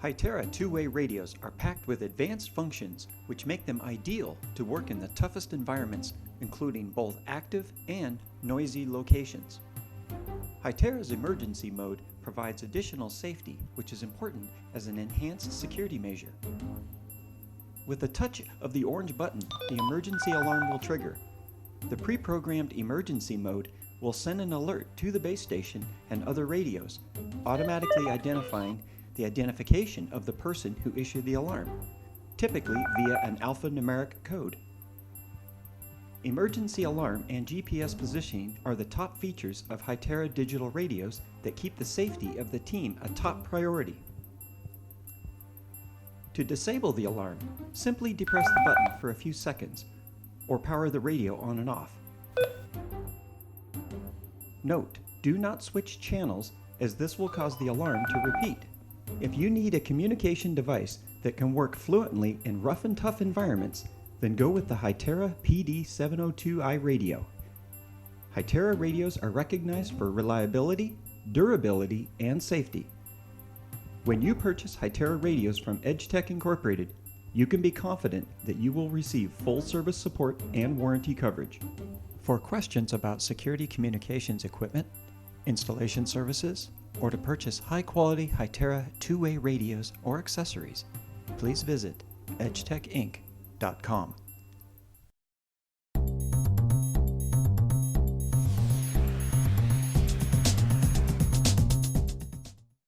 Hytera two-way radios are packed with advanced functions which make them ideal to work in the toughest environments, including both active and noisy locations. Hytera's emergency mode provides additional safety, which is important as an enhanced security measure. With the touch of the orange button, the emergency alarm will trigger. The pre-programmed emergency mode will send an alert to the base station and other radios, automatically identifying the identification of the person who issued the alarm, typically via an alpha-numeric code. Emergency alarm and GPS positioning are the top features of Hytera digital radios that keep the safety of the team a top priority. To disable the alarm, simply depress the button for a few seconds or power the radio on and off. Note, do not switch channels as this will cause the alarm to repeat. If you need a communication device that can work fluently in rough and tough environments, then go with the Hytera PD702i radio. Hytera radios are recognized for reliability, durability, and safety. When you purchase Hytera radios from EdgeTech Incorporated, you can be confident that you will receive full service support and warranty coverage. For questions about security communications equipment, installation services, or to purchase high-quality Hytera two-way radios or accessories, please visit EdgeTechinc.com.